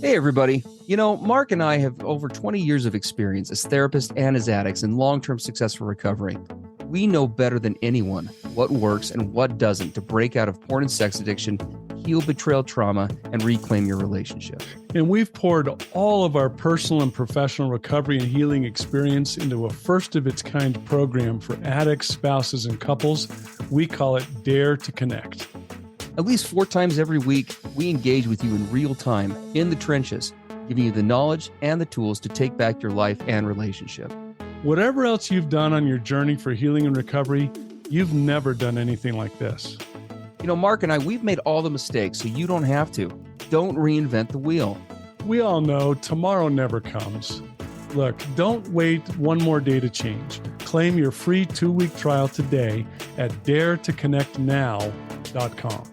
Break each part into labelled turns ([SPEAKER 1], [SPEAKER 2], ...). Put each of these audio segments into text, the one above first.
[SPEAKER 1] Hey, everybody. Mark and I have over 20 years of experience as therapists and as addicts in long-term successful recovery. We know better than anyone what works and what doesn't to break out of porn and sex addiction, heal betrayal trauma, and reclaim your relationship.
[SPEAKER 2] And we've poured all of our personal and professional recovery and healing experience into a first-of-its-kind program for addicts, spouses, and couples. We call it Dare to Connect.
[SPEAKER 1] At least 4 times every week, we engage with you in real time, in the trenches, giving you the knowledge and the tools to take back your life and relationship.
[SPEAKER 2] Whatever else you've done on your journey for healing and recovery, you've never done anything like this.
[SPEAKER 1] Mark and I, we've made all the mistakes, so you don't have to. Don't reinvent the wheel.
[SPEAKER 2] We all know tomorrow never comes. Look, don't wait one more day to change. Claim your free 2-week trial today at daretoconnectnow.com.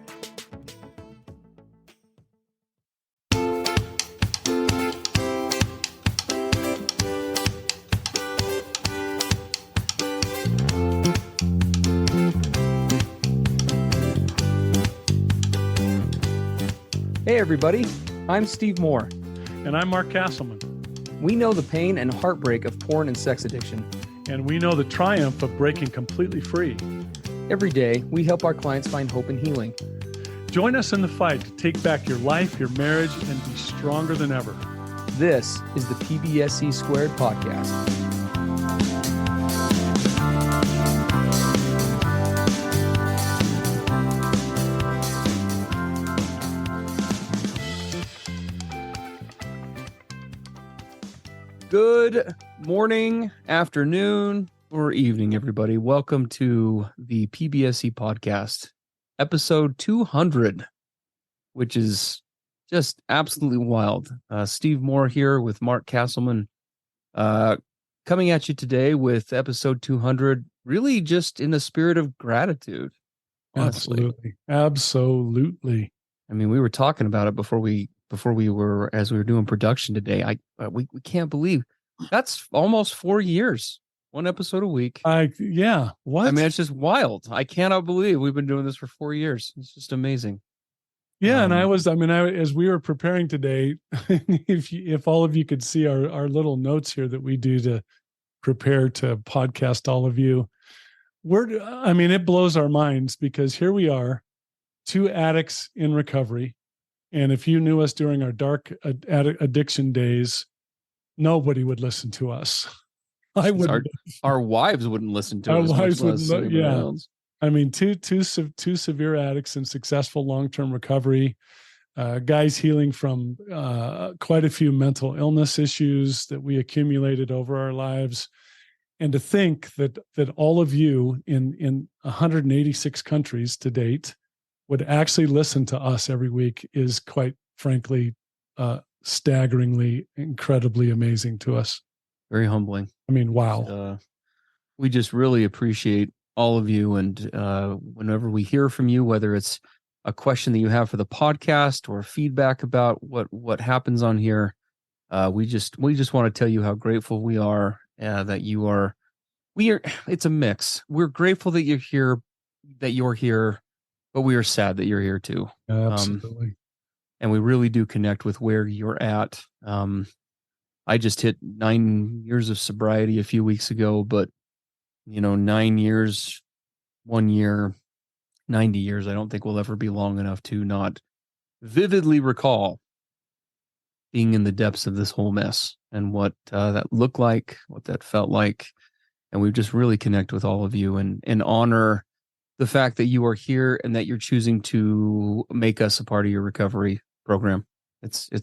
[SPEAKER 1] Hey, everybody. I'm Steve Moore.
[SPEAKER 2] And I'm Mark Castleman.
[SPEAKER 1] We know the pain and heartbreak of porn and sex addiction.
[SPEAKER 2] And we know the triumph of breaking completely free.
[SPEAKER 1] Every day, we help our clients find hope and healing.
[SPEAKER 2] Join us in the fight to take back your life, your marriage, and be stronger than ever.
[SPEAKER 1] This is the PBSE Squared Podcast. Good morning, afternoon, or evening, everybody. Welcome to the PBSE Podcast, episode 200, which is just absolutely wild. Steve Moore here with Mark Castleman, coming at you today with episode 200, really just in the spirit of gratitude. Honestly.
[SPEAKER 2] Absolutely.
[SPEAKER 1] I mean, we were talking about it before we were doing production today. We can't believe that's almost 4 years, one episode a week.
[SPEAKER 2] What?
[SPEAKER 1] I mean, it's just wild. I cannot believe we've been doing this for 4 years. It's just amazing.
[SPEAKER 2] Yeah. And as we were preparing today, if all of you could see our little notes here that we do to prepare to podcast all of you, it blows our minds because here we are, 2 addicts in recovery. And if you knew us during our dark addiction days, nobody would listen to us. I would.
[SPEAKER 1] Our wives wouldn't listen to
[SPEAKER 2] our
[SPEAKER 1] us.
[SPEAKER 2] Our wives wouldn't. Yeah.
[SPEAKER 1] Else.
[SPEAKER 2] I mean, two severe addicts in successful long-term recovery. Guys healing from quite a few mental illness issues that we accumulated over our lives, and to think that all of you in 186 countries to date would actually listen to us every week is quite frankly staggeringly, incredibly amazing to us.
[SPEAKER 1] Very humbling.
[SPEAKER 2] I mean, wow.
[SPEAKER 1] We just really appreciate all of you. And whenever we hear from you, whether it's a question that you have for the podcast or feedback about what happens on here, we just want to tell you how grateful we are that you are. It's a mix. We're grateful that you're here, but we are sad that you're here too.
[SPEAKER 2] Absolutely.
[SPEAKER 1] And we really do connect with where you're at. I just hit 9 years of sobriety a few weeks ago, but 9 years, 1 year, 90 years, I don't think will ever be long enough to not vividly recall being in the depths of this whole mess and what that looked like, what that felt like. And we just really connect with all of you and honor the fact that you are here and that you're choosing to make us a part of your recovery program. It's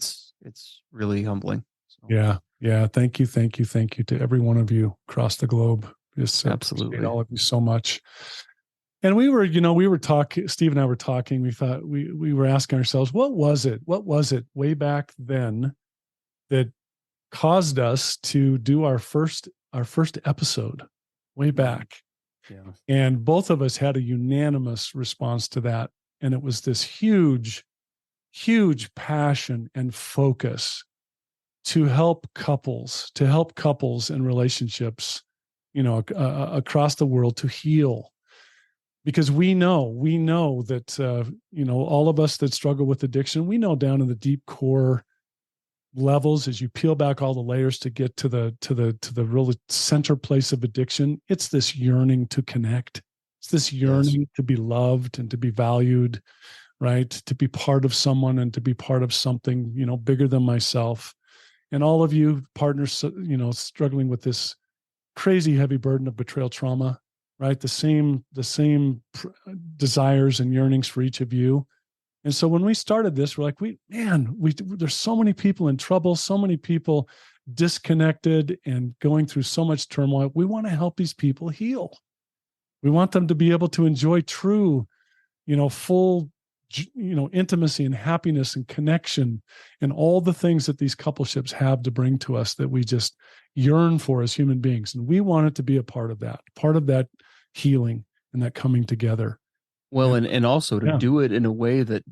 [SPEAKER 1] really humbling. So.
[SPEAKER 2] Yeah. Thank you to every one of you across the globe. Just
[SPEAKER 1] absolutely
[SPEAKER 2] all of you so much. And we were talking, Steve and I were talking, we thought we were asking ourselves, what was it way back then that caused us to do our first episode way back?
[SPEAKER 1] Yeah.
[SPEAKER 2] And both of us had a unanimous response to that. And it was this huge passion and focus to help couples and relationships, across the world to heal. Because we know that, all of us that struggle with addiction, we know down in the deep core levels, as you peel back all the layers to get to the real center place of addiction, it's this yearning to connect. It's this yearning to be loved and to be valued, right? To be part of someone and to be part of something, bigger than myself. And all of you partners, struggling with this crazy heavy burden of betrayal trauma, right? The same desires and yearnings for each of you. And so when we started this, we're like, there's so many people in trouble, so many people disconnected and going through so much turmoil. We want to help these people heal. We want them to be able to enjoy true, full, intimacy and happiness and connection and all the things that these coupleships have to bring to us that we just yearn for as human beings. And we want it to be a part of that healing and that coming together.
[SPEAKER 1] Well, and also to do it in a way that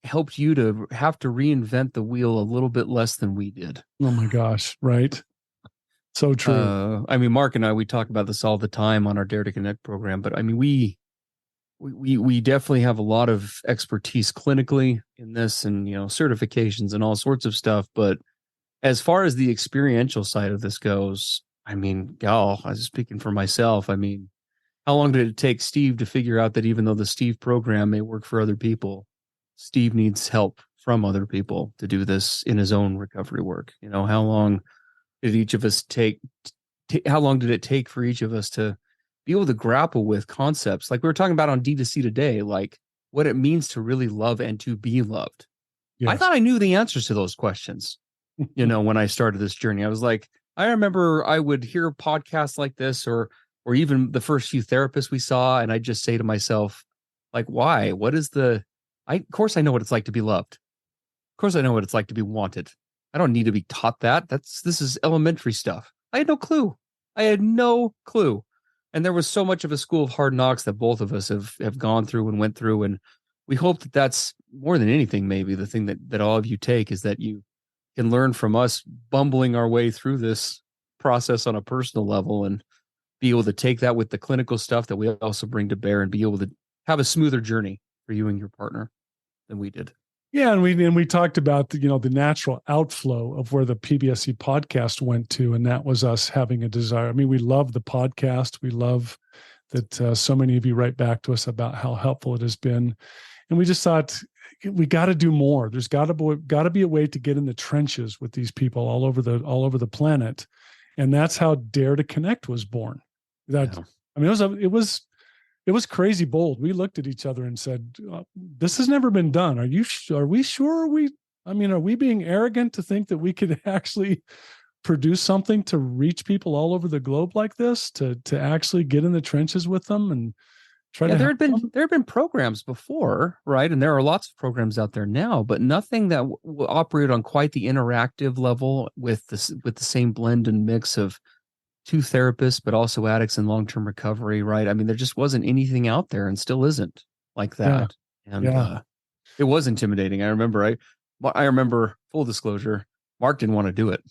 [SPEAKER 1] helped you to have to reinvent the wheel a little bit less than we did.
[SPEAKER 2] Oh my gosh, right? So true.
[SPEAKER 1] Mark and I, we talk about this all the time on our Dare to Connect program, but we definitely have a lot of expertise clinically in this and, certifications and all sorts of stuff. But as far as the experiential side of this goes, I was speaking for myself. How long did it take Steve to figure out that even though the Steve program may work for other people, Steve needs help from other people to do this in his own recovery work? How long did each of us how long did it take for each of us to be able to grapple with concepts like we were talking about on D2C today, like what it means to really love and to be loved? Yes. I thought I knew the answers to those questions, when I started this journey. I was like, I remember I would hear podcasts like this or even the first few therapists we saw, and I'd just say to myself, like, why? Of course I know what it's like to be loved. Of course I know what it's like to be wanted. I don't need to be taught that. This is elementary stuff. I had no clue. And there was so much of a school of hard knocks that both of us have gone through and went through. And we hope that that's more than anything, maybe the thing that all of you take is that you can learn from us bumbling our way through this process on a personal level and be able to take that with the clinical stuff that we also bring to bear and be able to have a smoother journey for you and your partner than we did.
[SPEAKER 2] Yeah, and we talked about the natural outflow of where the PBSE podcast went to, and that was us having a desire. We love the podcast. We love that so many of you write back to us about how helpful it has been, and we just thought we got to do more. There's got to be a way to get in the trenches with these people all over the planet, and that's how Dare to Connect was born. It was crazy bold. We looked at each other and said, this has never been done. Are we sure? Are we being arrogant to think that we could actually produce something to reach people all over the globe like this, to actually get in the trenches with them and try to help them?
[SPEAKER 1] There have been programs before, right? And there are lots of programs out there now, but nothing that will operate on quite the interactive level with the same blend and mix of two therapists, but also addicts in long-term recovery, right? There just wasn't anything out there and still isn't like that. Yeah. And it was intimidating. I remember, full disclosure, Mark didn't want to do it.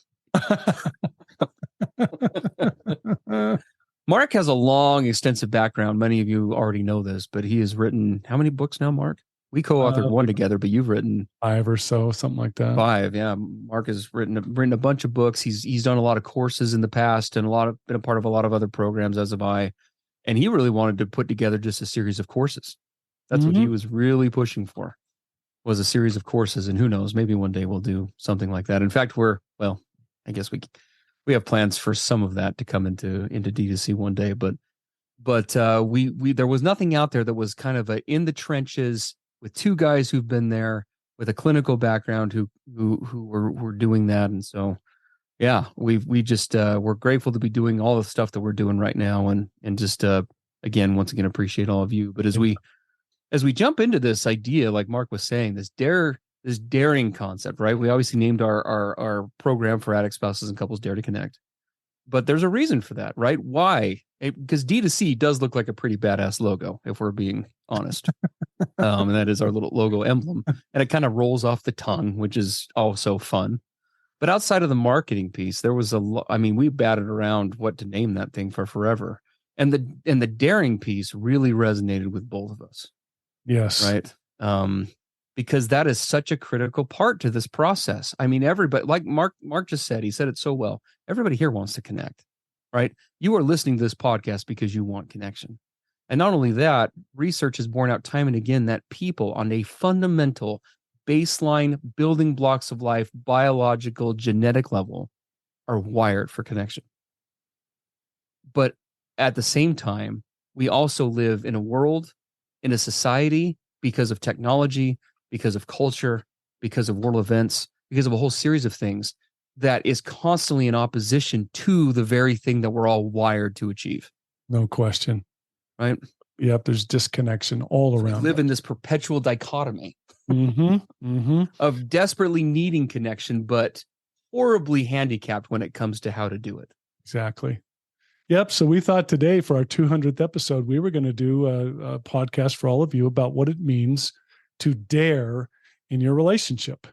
[SPEAKER 1] Mark has a long, extensive background. Many of you already know this, but he has written how many books now, Mark? We co-authored one together, but you've written
[SPEAKER 2] 5 or so, something like that.
[SPEAKER 1] 5, yeah. Mark has written a bunch of books. He's done a lot of courses in the past and been a part of a lot of other programs, as have I. And he really wanted to put together just a series of courses. That's what he was really pushing for, was a series of courses. And who knows, maybe one day we'll do something like that. In fact, I guess we have plans for some of that to come into D2C one day. But we there was nothing out there that was kind of in the trenches with two guys who've been there with a clinical background who were doing that. And so, yeah, we're grateful to be doing all the stuff that we're doing right now. And just, once again, appreciate all of you. But as we jump into this idea, like Mark was saying, this daring concept, right? We obviously named our program for addict spouses and couples Dare to Connect, but there's a reason for that, right? Why? Because D2C does look like a pretty badass logo, if we're being honest. And that is our little logo emblem. And it kind of rolls off the tongue, which is also fun. But outside of the marketing piece, there was we batted around what to name that thing for forever. And the daring piece really resonated with both of us.
[SPEAKER 2] Yes.
[SPEAKER 1] Right. because that is such a critical part to this process. I mean, everybody, like Mark just said, he said it so well. Everybody here wants to connect, right? You are listening to this podcast because you want connection. And not only that, research has borne out time and again that people on a fundamental baseline building blocks of life, biological, genetic level are wired for connection. But at the same time, we also live in a world, in a society, because of technology, because of culture, because of world events, because of a whole series of things that is constantly in opposition to the very thing that we're all wired to achieve.
[SPEAKER 2] No question.
[SPEAKER 1] Right?
[SPEAKER 2] Yep. There's disconnection all around.
[SPEAKER 1] We live in this perpetual dichotomy
[SPEAKER 2] mm-hmm.
[SPEAKER 1] of desperately needing connection, but horribly handicapped when it comes to how to do it.
[SPEAKER 2] Exactly. Yep. So we thought today for our 200th episode, we were going to do a podcast for all of you about what it means to dare in your relationship.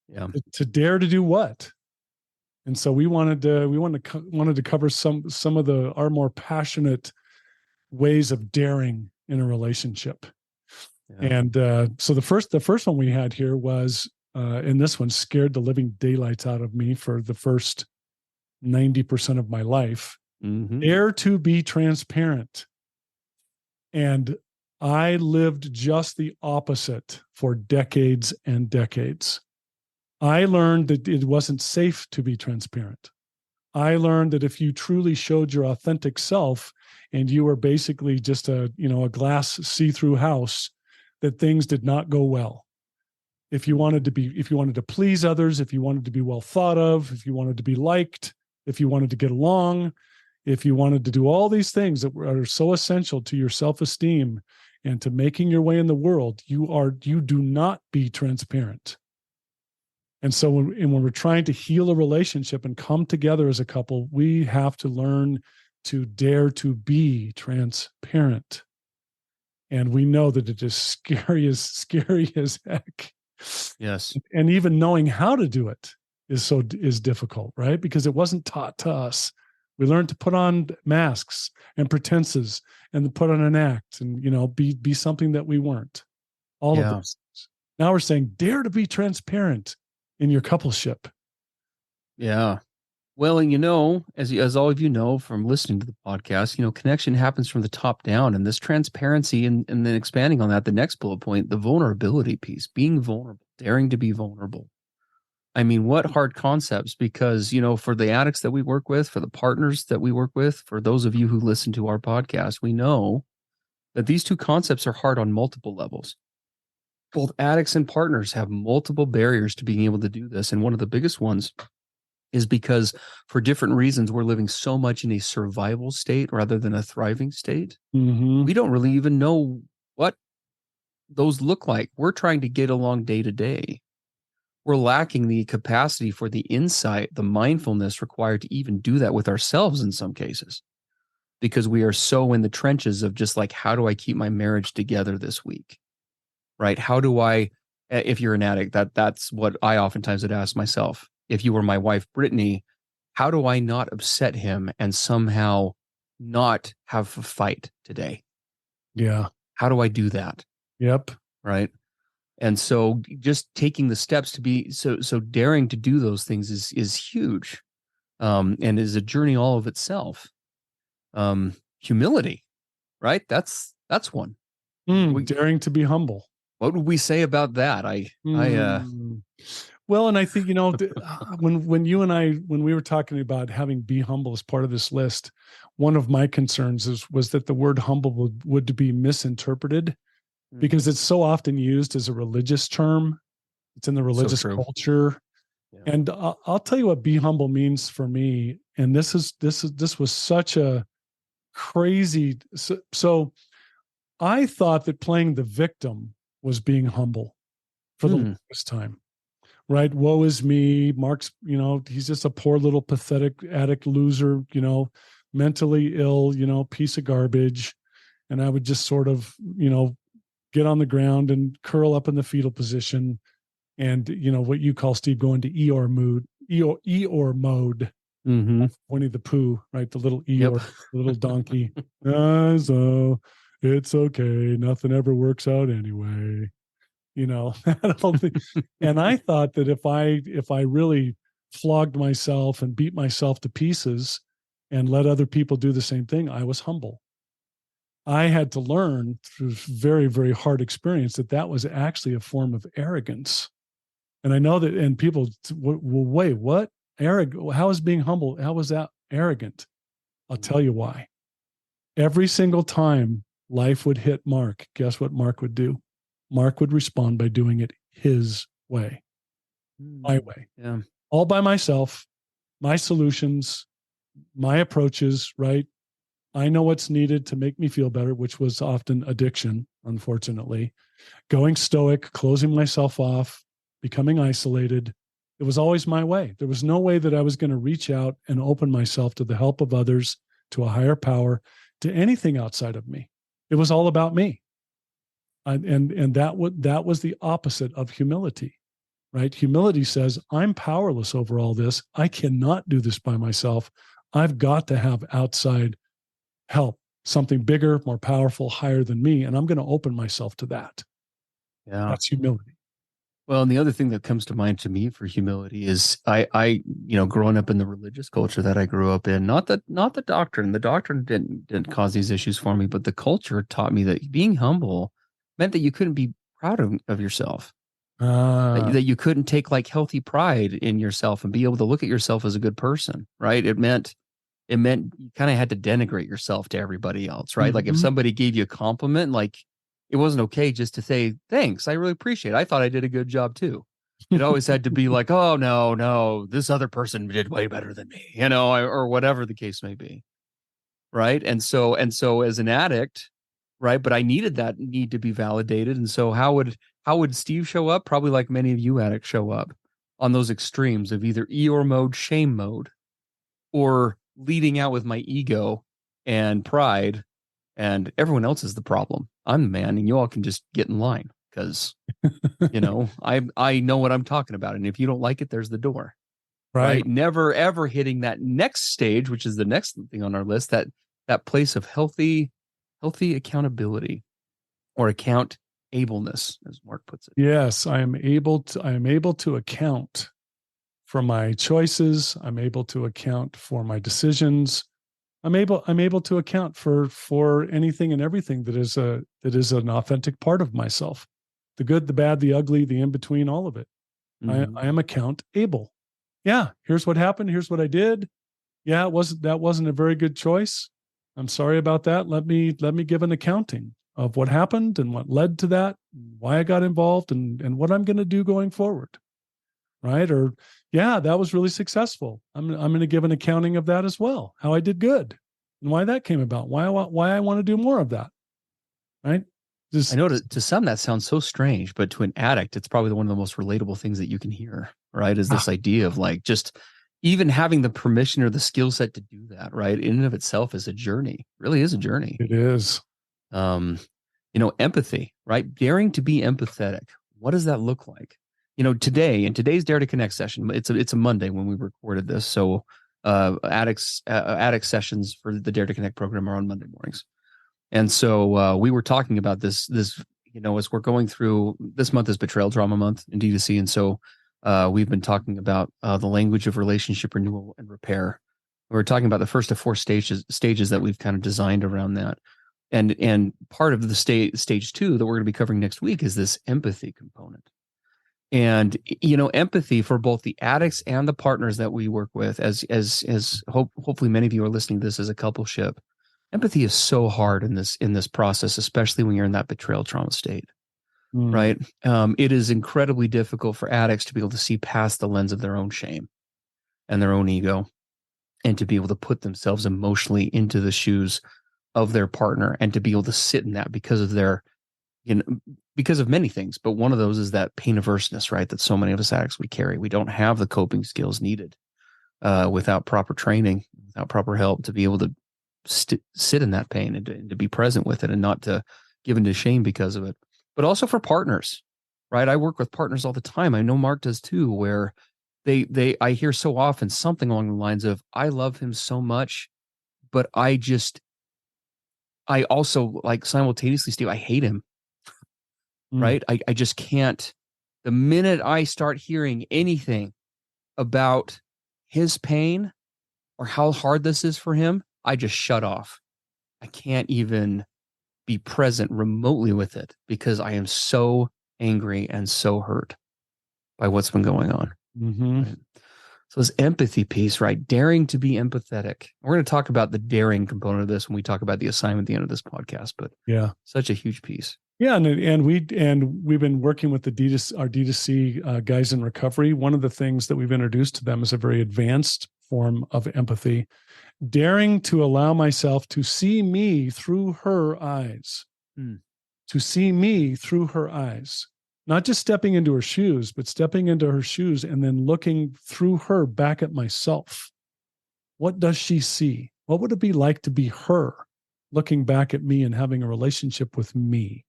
[SPEAKER 1] Yeah.
[SPEAKER 2] To dare to do what? And so we wanted to cover some of our more passionate ways of daring in a relationship. Yeah. And so the first one we had here was, and this one scared the living daylights out of me for the first 90% of my life.
[SPEAKER 1] Mm-hmm.
[SPEAKER 2] Dare to be transparent. And I lived just the opposite for decades and decades. I learned that it wasn't safe to be transparent. I learned that if you truly showed your authentic self and you were basically just a glass see-through house, that things did not go well. If you wanted to please others, if you wanted to be well thought of, if you wanted to be liked, if you wanted to get along, if you wanted to do all these things that are so essential to your self-esteem and to making your way in the world, you do not be transparent. And so when we're trying to heal a relationship and come together as a couple, we have to learn to dare to be transparent. And we know that it is scary as heck.
[SPEAKER 1] Yes.
[SPEAKER 2] And even knowing how to do it is difficult, right? Because it wasn't taught to us. We learned to put on masks and pretenses and to put on an act and, be something that we weren't. All of those things. Now we're saying, dare to be transparent in your coupleship.
[SPEAKER 1] Yeah. Well, and as all of you know from listening to the podcast, connection happens from the top down, and this transparency and then expanding on that, the next bullet point, the vulnerability piece, being vulnerable, daring to be vulnerable. I mean, what hard concepts, because, for the addicts that we work with, for the partners that we work with, for those of you who listen to our podcast, we know that these two concepts are hard on multiple levels. Both addicts and partners have multiple barriers to being able to do this. And one of the biggest ones is because for different reasons, we're living so much in a survival state rather than a thriving state.
[SPEAKER 2] Mm-hmm.
[SPEAKER 1] We don't really even know what those look like. We're trying to get along day to day. We're lacking the capacity for the insight, the mindfulness required to even do that with ourselves in some cases, because we are so in the trenches of just like, how do I keep my marriage together this week? Right? How do I, if you're an addict, that's what I oftentimes would ask myself. If you were my wife, Brittany, how do I not upset him and somehow not have a fight today?
[SPEAKER 2] Yeah.
[SPEAKER 1] How do I do that?
[SPEAKER 2] Yep.
[SPEAKER 1] Right. And so just taking the steps to be so daring to do those things is huge, and is a journey all of itself. Humility, right? That's one.
[SPEAKER 2] Daring to be humble.
[SPEAKER 1] What would we say about that?
[SPEAKER 2] Well, and I think, when you and I, when we were talking about having be humble as part of this list, one of my concerns was that the word humble would be misinterpreted, because it's so often used as a religious term. It's in the religious culture. Yeah. And I'll tell you what be humble means for me. And this was such a crazy. So I thought that playing the victim was being humble for the longest time, right? Woe is me. Mark's, he's just a poor little pathetic addict loser, mentally ill, piece of garbage. And I would just sort of, get on the ground and curl up in the fetal position. And, what you call, Steve, going to Eeyore mode.
[SPEAKER 1] Mm-hmm.
[SPEAKER 2] Winnie the Pooh, right? The little Eeyore, the little donkey. So it's okay. Nothing ever works out anyway. that whole thing. And I thought that if I really flogged myself and beat myself to pieces and let other people do the same thing, I was humble. I had to learn through very, very hard experience that was actually a form of arrogance. And I know that, and people, well, wait, what? Arrogant? How is being humble? How was that arrogant? I'll tell you why. Every single time life would hit Mark, guess what Mark would do? Mark would respond by doing it his way, my way, all by myself, my solutions, my approaches, right? I know what's needed to make me feel better, which was often addiction, unfortunately. Going stoic, closing myself off, becoming isolated. It was always my way. There was no way that I was going to reach out and open myself to the help of others, to a higher power, to anything outside of me. It was all about me. And that was the opposite of humility, right? Humility says, I'm powerless over all this. I cannot do this by myself. I've got to have outside help, something bigger, more powerful, higher than me. And I'm going to open myself to that.
[SPEAKER 1] Yeah.
[SPEAKER 2] That's humility.
[SPEAKER 1] Well, and the other thing that comes to mind to me for humility is I growing up in the religious culture that I grew up in, not the doctrine. The doctrine didn't cause these issues for me, but the culture taught me that being humble meant that you couldn't be proud of yourself. That you couldn't take like healthy pride in yourself and be able to look at yourself as a good person, right? It meant you kind of had to denigrate yourself to everybody else, right? Mm-hmm. Like if somebody gave you a compliment, like it wasn't okay just to say, thanks, I really appreciate it. I thought I did a good job too. It always had to be like, oh, no, this other person did way better than me, or whatever the case may be. Right. And so as an addict, right. But I needed that need to be validated. And so how would Steve show up? Probably like many of you addicts show up on those extremes of either Eeyore mode, shame mode, or leading out with my ego and pride, and everyone else is the problem. I'm the man, and you all can just get in line because, I know what I'm talking about. And if you don't like it, there's the door. Right. Never, ever hitting that next stage, which is the next thing on our list, that place of healthy accountability or account-ableness, as Mark puts it.
[SPEAKER 2] Yes, I am able to account for my choices. I'm able to account for my decisions. I'm able to account for anything and everything that is an authentic part of myself. The good, the bad, the ugly, the in-between, all of it. Mm-hmm. I am account able. Yeah, here's what happened. Here's what I did. Yeah, that wasn't a very good choice. I'm sorry about that. Let me give an accounting of what happened and what led to that, why I got involved, and what I'm going to do going forward. Right? Or yeah, that was really successful. I'm going to give an accounting of that as well. How I did good and why that came about. Why I want to do more of that. Right?
[SPEAKER 1] I know to some that sounds so strange, but to an addict, it's probably one of the most relatable things that you can hear. Right? Is this idea of like just even having the permission or the skill set to do that, right? In and of itself is a journey. It really is a journey.
[SPEAKER 2] It is.
[SPEAKER 1] Empathy, right? Daring to be empathetic. What does that look like? Today in today's Dare to Connect session, it's a Monday when we recorded this. So addict sessions for the Dare to Connect program are on Monday mornings. And so we were talking about this, as we're going through, this month is Betrayal Trauma Month in D2C. And so we've been talking about the language of relationship renewal and repair. We're talking about the first of 4 stages that we've kind of designed around that. And part of the stage 2 that we're going to be covering next week is this empathy component. And, empathy for both the addicts and the partners that we work with, hopefully many of you are listening to this as a coupleship. Empathy is so hard in this process, especially when you're in that betrayal trauma state, right? It is incredibly difficult for addicts to be able to see past the lens of their own shame and their own ego, and to be able to put themselves emotionally into the shoes of their partner, and to be able to sit in that because of many things. But one of those is that pain averseness, right? That so many of us addicts we carry. We don't have the coping skills needed without proper training, without proper help, to be able to sit in that pain and to be present with it, and not to give into shame because of it. But also for partners, right? I work with partners all the time. I know Mark does too, where I hear so often something along the lines of, I love him so much, but I also, like, simultaneously, Steve, I hate him. right? I just can't. The minute I start hearing anything about his pain or how hard this is for him, I just shut off. I can't even be present remotely with it because I am so angry and so hurt by what's been going on.
[SPEAKER 2] Mm-hmm.
[SPEAKER 1] Right? So this empathy piece, right? Daring to be empathetic. We're going to talk about the daring component of this when we talk about the assignment at the end of this podcast, but
[SPEAKER 2] yeah,
[SPEAKER 1] such a huge piece.
[SPEAKER 2] Yeah, and we've been working with our D2C guys in recovery. One of the things that we've introduced to them is a very advanced form of empathy, daring to allow myself to see me through her eyes, to see me through her eyes, not just stepping into her shoes, but stepping into her shoes and then looking through her back at myself. What does she see? What would it be like to be her, looking back at me and having a relationship with me?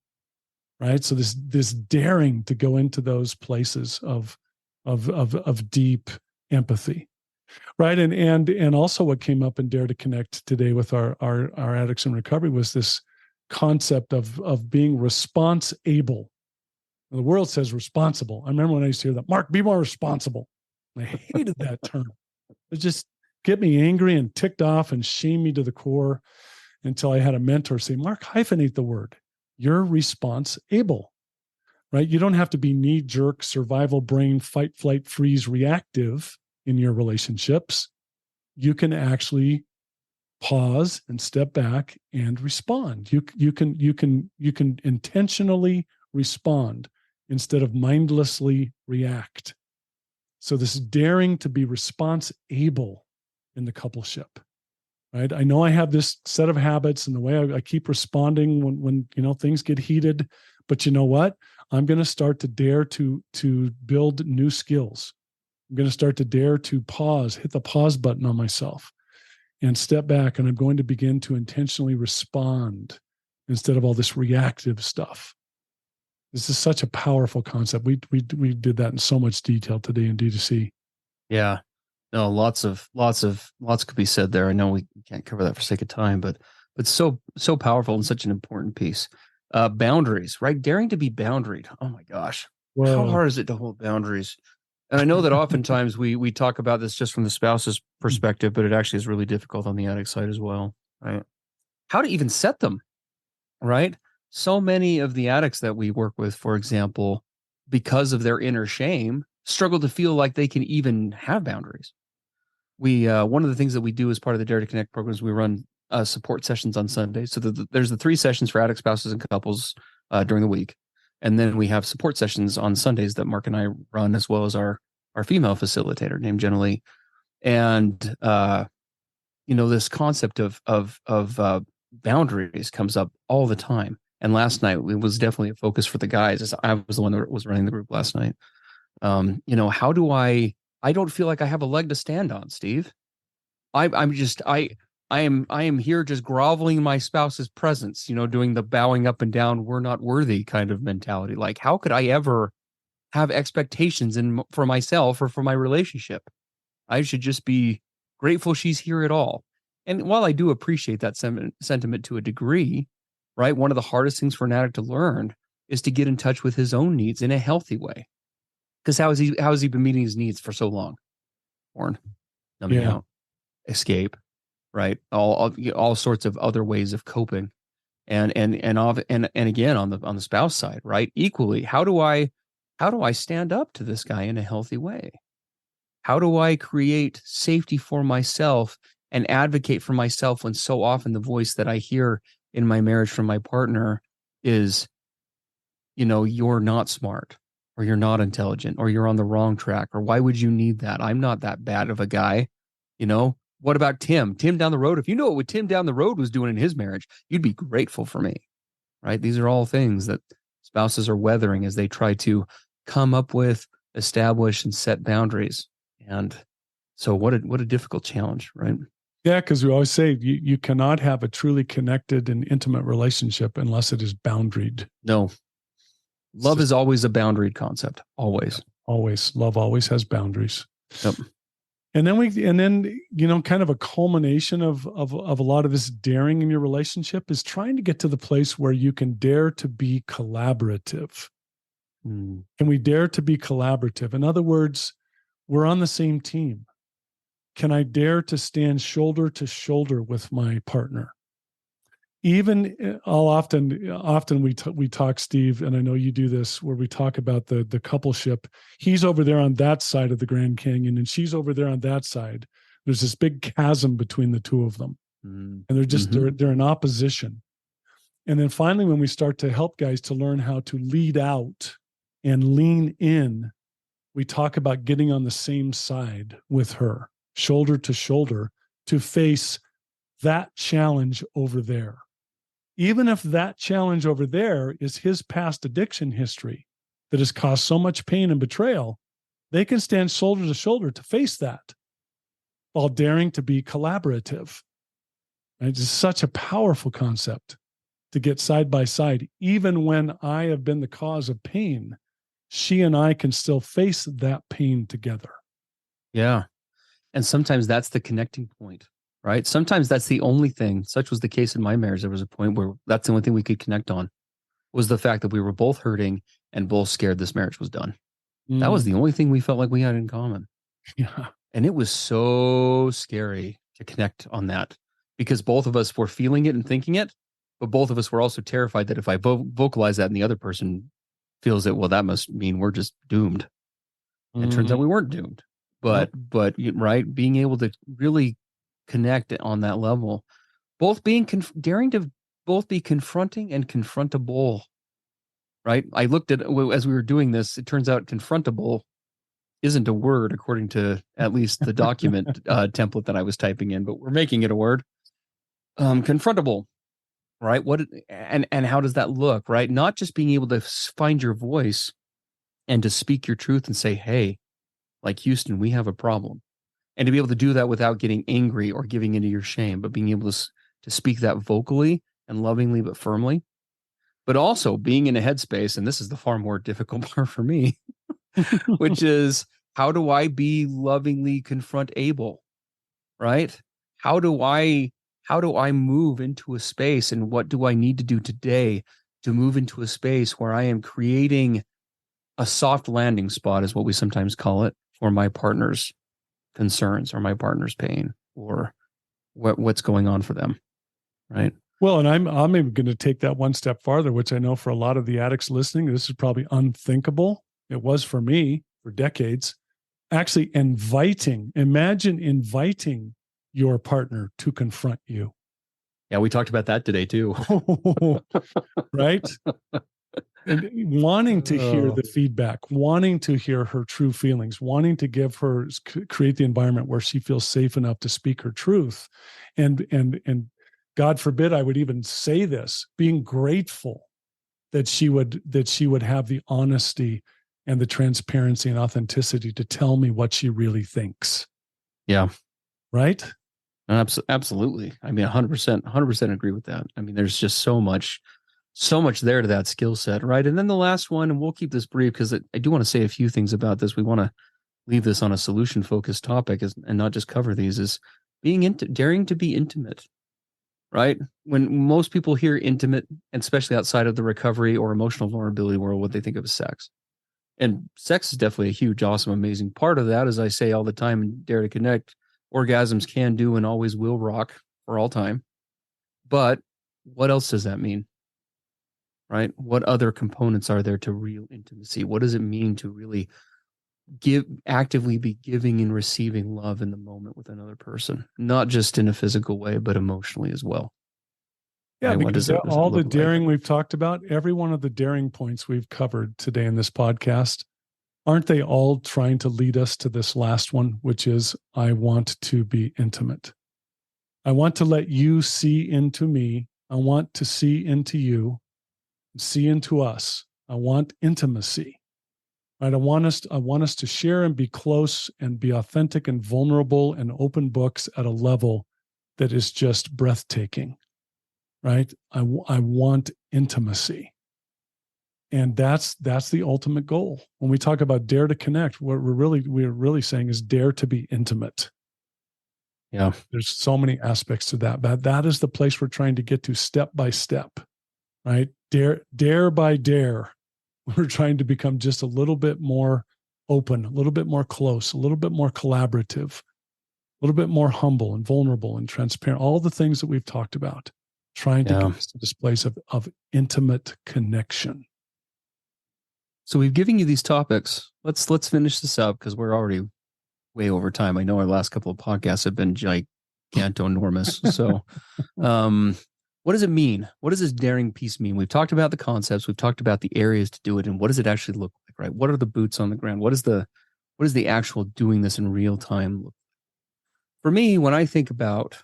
[SPEAKER 2] Right. So this daring to go into those places of deep empathy. Right. And also what came up in Dare to Connect today with our addicts in recovery was this concept of being response able. The world says responsible. I remember when I used to hear that, Mark, be more responsible. I hated that term. It just get me angry and ticked off and shame me to the core until I had a mentor say, Mark, hyphenate the word. You're response able, right? You don't have to be knee jerk, survival brain, fight, flight, freeze, reactive in your relationships. You can actually pause and step back and respond. You can intentionally respond instead of mindlessly react. So this daring to be response able in the coupleship. Right. I know I have this set of habits and the way I keep responding when things get heated, but you know what? I'm going to start to dare to build new skills. I'm going to start to dare to hit the pause button on myself and step back. And I'm going to begin to intentionally respond instead of all this reactive stuff. This is such a powerful concept. We did that in so much detail today in D2C.
[SPEAKER 1] Yeah. No, lots could be said there. I know we can't cover that for sake of time, but so powerful and such an important piece. Boundaries, right? Daring to be boundaried. Oh my gosh. Whoa. How hard is it to hold boundaries? And I know that oftentimes we talk about this just from the spouse's perspective, but it actually is really difficult on the addict side as well. Right? How to even set them, right? So many of the addicts that we work with, for example, because of their inner shame, struggle to feel like they can even have boundaries. We one of the things that we do as part of the Dare to Connect program is we run support sessions on Sundays. So there's the 3 sessions for addict spouses and couples during the week, and then we have support sessions on Sundays that Mark and I run, as well as our female facilitator named Jenna Lee. And this concept of boundaries comes up all the time. And last night it was definitely a focus for the guys, as I was the one that was running the group last night. How do I don't feel like I have a leg to stand on, Steve. I am here just groveling in my spouse's presence, doing the bowing up and down, we're not worthy kind of mentality. Like, how could I ever have expectations for myself or for my relationship? I should just be grateful she's here at all. And while I do appreciate that sentiment to a degree, right, one of the hardest things for an addict to learn is to get in touch with his own needs in a healthy way. Because how has he been meeting his needs for so long? Porn, numbing out, escape, right? All sorts of other ways of coping, and again on the spouse side, right? Equally, how do I stand up to this guy in a healthy way? How do I create safety for myself and advocate for myself when so often the voice that I hear in my marriage from my partner is, you're not smart, or you're not intelligent, or you're on the wrong track, or why would you need that? I'm not that bad of a guy. What about Tim down the road? If you know what Tim down the road was doing in his marriage, you'd be grateful for me, right? These are all things that spouses are weathering as they try to come up with, establish, and set boundaries. And so what a difficult challenge, right?
[SPEAKER 2] Yeah, because we always say you cannot have a truly connected and intimate relationship unless it is boundaried.
[SPEAKER 1] No. Love is always a boundaried concept. Always.
[SPEAKER 2] Always. Love always has boundaries.
[SPEAKER 1] Yep.
[SPEAKER 2] And then, kind of a culmination of a lot of this daring in your relationship is trying to get to the place where you can dare to be collaborative.
[SPEAKER 1] Mm.
[SPEAKER 2] Can we dare to be collaborative? In other words, we're on the same team. Can I dare to stand shoulder to shoulder with my partner? Even often we talk, Steve, and I know you do this, where we talk about the coupleship. He's over there on that side of the Grand Canyon, and she's over there on that side. There's this big chasm between the two of them, and they're in opposition. And then finally, when we start to help guys to learn how to lead out and lean in, we talk about getting on the same side with her, shoulder to shoulder, to face that challenge over there. Even if that challenge over there is his past addiction history that has caused so much pain and betrayal, they can stand shoulder to shoulder to face that while daring to be collaborative. And it's such a powerful concept to get side by side. Even when I have been the cause of pain, she and I can still face that pain together.
[SPEAKER 1] Yeah. And sometimes that's the connecting point. Right. Sometimes that's the only thing. Such was the case in my marriage. There was a point where that's the only thing we could connect on, was the fact that we were both hurting and both scared this marriage was done. That was the only thing we felt like we had in common.
[SPEAKER 2] Yeah.
[SPEAKER 1] And it was so scary to connect on that, because both of us were feeling it and thinking it, but both of us were also terrified that if I vocalize that and the other person feels it, well, that must mean we're just doomed. And it turns out we weren't doomed. But right, being able to really connect on that level, both being daring to both be confronting and confrontable. Right. I looked at, as we were doing this, it turns out confrontable isn't a word according to at least the document template that I was typing in, but we're making it a word. Confrontable. Right. And how does that look? Right. Not just being able to find your voice and to speak your truth and say, hey, like Houston, we have a problem. And to be able to do that without getting angry or giving into your shame, but being able to speak that vocally and lovingly, but firmly, but also being in a headspace. And this is the far more difficult part for me, which is, how do I be lovingly confrontable? Right? How do I move into a space, and what do I need to do today to move into a space where I am creating a soft landing spot, is what we sometimes call it, for my partner's concerns or my partner's pain or what's going on for them. Right.
[SPEAKER 2] Well, and I'm even going to take that one step farther, which I know for a lot of the addicts listening, this is probably unthinkable. It was for me for decades. Actually imagine inviting your partner to confront you.
[SPEAKER 1] Yeah, we talked about that today too.
[SPEAKER 2] Right? And wanting to hear the feedback, wanting to hear her true feelings, wanting to create the environment where she feels safe enough to speak her truth. And God forbid I would even say this, being grateful that she would have the honesty and the transparency and authenticity to tell me what she really thinks.
[SPEAKER 1] Yeah.
[SPEAKER 2] Right?
[SPEAKER 1] Absolutely. I mean, 100% agree with that. I mean, there's just so much there to that skill set, right? And then the last one, and we'll keep this brief because I do want to say a few things about this. We want to leave this on a solution-focused topic and not just cover these, is daring to be intimate, right? When most people hear intimate, and especially outside of the recovery or emotional vulnerability world, what they think of is sex. And sex is definitely a huge, awesome, amazing part of that. As I say all the time in Dare to Connect, orgasms can do and always will rock for all time. But what else does that mean? Right? What other components are there to real intimacy? What does it mean to really actively be giving and receiving love in the moment with another person, not just in a physical way, but emotionally as well?
[SPEAKER 2] Yeah,
[SPEAKER 1] right?
[SPEAKER 2] because all the daring we've talked about, every one of the daring points we've covered today in this podcast, aren't they all trying to lead us to this last one, which is, I want to be intimate. I want to let you see into me. I want to see into you, see into us. I want intimacy. Right? I want us to share and be close and be authentic and vulnerable and open books at a level that is just breathtaking. Right? I want intimacy. And that's the ultimate goal. When we talk about dare to connect, what we're really saying is dare to be intimate.
[SPEAKER 1] Yeah.
[SPEAKER 2] There's so many aspects to that, but that is the place we're trying to get to step by step, right? Dare by dare. We're trying to become just a little bit more open, a little bit more close, a little bit more collaborative, a little bit more humble and vulnerable and transparent. All the things that we've talked about, trying to get us to this place of intimate connection.
[SPEAKER 1] So we've given you these topics. Let's finish this up because we're already way over time. I know our last couple of podcasts have been gigantonormous. So, what does it mean? What does this daring piece mean? We've talked about the concepts. We've talked about the areas to do it, and what does it actually look like? Right? What are the boots on the ground? What is the actual doing this in real time look like? For me, when I think about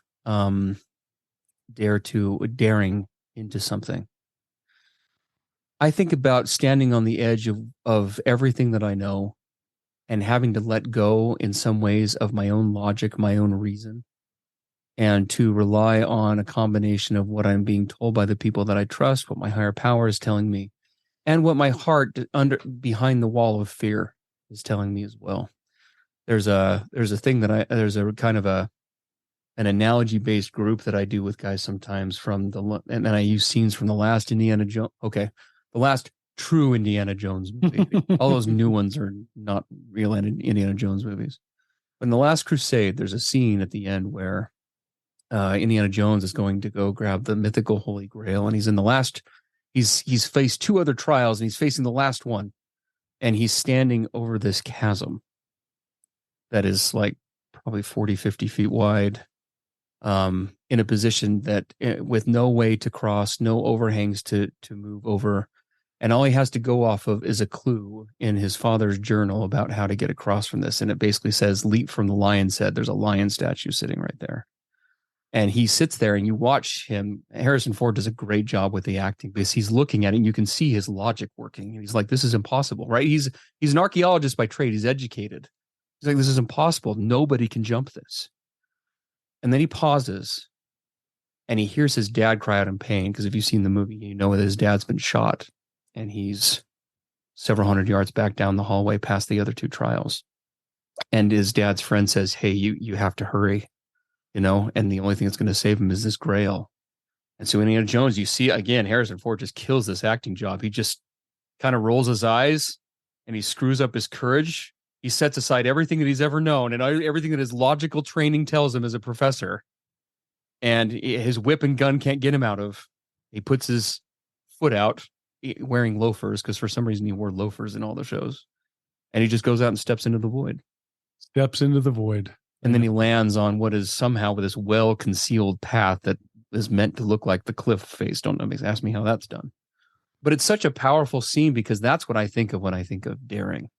[SPEAKER 1] daring into something, I think about standing on the edge of everything that I know and having to let go in some ways of my own logic, my own reason, and to rely on a combination of what I'm being told by the people that I trust, what my higher power is telling me, and what my heart behind the wall of fear is telling me as well. There's a thing that there's a kind of an analogy based group that I do with guys sometimes and then I use scenes from the last Indiana Jones. Okay. The last true Indiana Jones movie. All those new ones are not real Indiana Jones movies. But in The Last Crusade, there's a scene at the end where Indiana Jones is going to go grab the mythical Holy Grail, and he's faced two other trials, and he's facing the last one, and he's standing over this chasm that is like probably 40, 50 feet wide, in a position that with no way to cross, no overhangs to move over. And all he has to go off of is a clue in his father's journal about how to get across from this. And it basically says, leap from the lion's head. There's a lion statue sitting right there. And he sits there and you watch him. Harrison Ford does a great job with the acting because he's looking at it and you can see his logic working. He's like, this is impossible, right? He's an archaeologist by trade. He's educated. He's like, this is impossible. Nobody can jump this. And then he pauses and he hears his dad cry out in pain. Because if you've seen the movie, you know that his dad's been shot. And he's several hundred yards back down the hallway past the other two trials. And his dad's friend says, hey, you have to hurry, and the only thing that's going to save him is this grail. And so Indiana Jones, you see, again, Harrison Ford just kills this acting job. He just kind of rolls his eyes and he screws up his courage. He sets aside everything that he's ever known and everything that his logical training tells him as a professor. And his whip and gun can't get him out of. He puts his foot out, wearing loafers, because for some reason he wore loafers in all the shows, and he just goes out and steps into the void. And then he lands on what is somehow this well-concealed path that is meant to look like the cliff face. Don't ask me how that's done. But it's such a powerful scene because that's what I think of when I think of daring,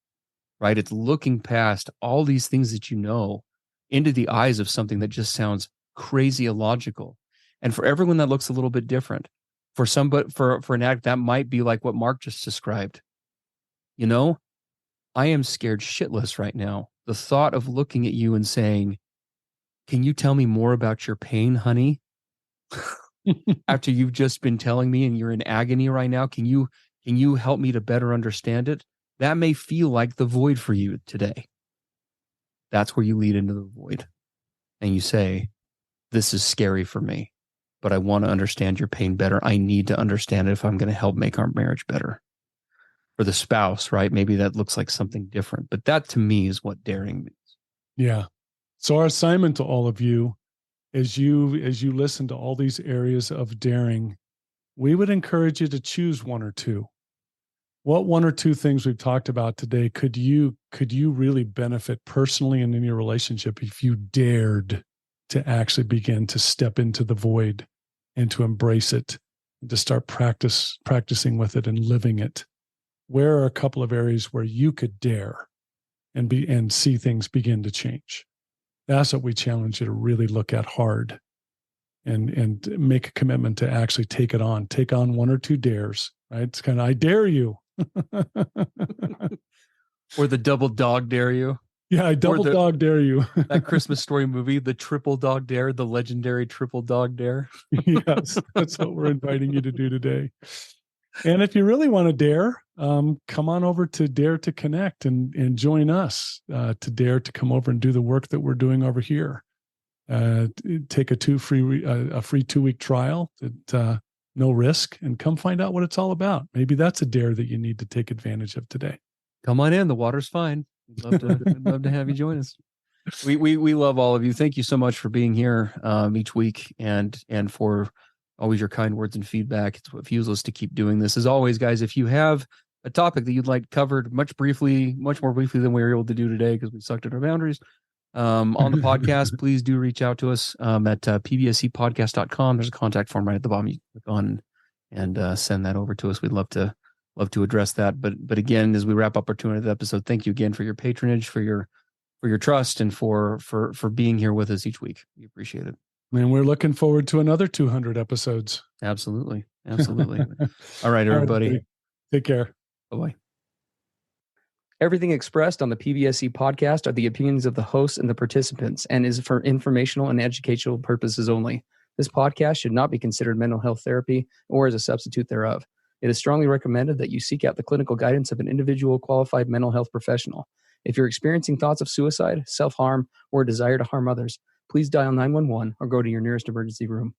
[SPEAKER 1] right? It's looking past all these things that you know into the eyes of something that just sounds crazy illogical. And for everyone that looks a little bit different. For an addict, that might be like what Mark just described. I am scared shitless right now. The thought of looking at you and saying, can you tell me more about your pain, honey? After you've just been telling me and you're in agony right now, can you help me to better understand it? That may feel like the void for you today. That's where you lead into the void. And you say, this is scary for me, but I want to understand your pain better. I need to understand it if I'm going to help make our marriage better. For the spouse, right? Maybe that looks like something different, but that to me is what daring means.
[SPEAKER 2] Yeah. So our assignment to all of you, as you listen to all these areas of daring, we would encourage you to choose one or two. What one or two things we've talked about today could you really benefit personally and in your relationship if you dared to actually begin to step into the void and to embrace it and to start practicing with it and living it? Where are a couple of areas where you could dare and see things begin to change? That's what we challenge you to really look at hard and make a commitment to actually take on one or two dares, right? It's kind of, I dare you.
[SPEAKER 1] Or the double dog dare you.
[SPEAKER 2] Yeah, I dog dare you.
[SPEAKER 1] That Christmas Story movie, the triple dog dare, the legendary triple dog dare.
[SPEAKER 2] Yes, that's what we're inviting you to do today. And if you really want to dare, come on over to Dare to Connect and join us to dare to come over and do the work that we're doing over here. Take a free 2-week trial at no risk and come find out what it's all about. Maybe that's a dare that you need to take advantage of today.
[SPEAKER 1] Come on in. The water's fine. We'd love to have you join us. We love all of you. Thank you so much for being here each week and for always your kind words and feedback. It's what fuels us to keep doing this. As always, guys, if you have a topic that you'd like covered much more briefly than we were able to do today because we sucked at our boundaries on the podcast, please do reach out to us at pbsepodcast.com. There's a contact form right at the bottom. You click on and send that over to us. We'd love to address that. But again, as we wrap up our 200th episode, thank you again for your patronage, for your trust, and for being here with us each week. We appreciate it.
[SPEAKER 2] And we're looking forward to another 200 episodes.
[SPEAKER 1] Absolutely. All right, everybody.
[SPEAKER 2] All right, take care.
[SPEAKER 1] Bye-bye.
[SPEAKER 3] Everything expressed on the PBSE podcast are the opinions of the hosts and the participants and is for informational and educational purposes only. This podcast should not be considered mental health therapy or as a substitute thereof. It is strongly recommended that you seek out the clinical guidance of an individual qualified mental health professional. If you're experiencing thoughts of suicide, self-harm, or a desire to harm others, please dial 911 or go to your nearest emergency room.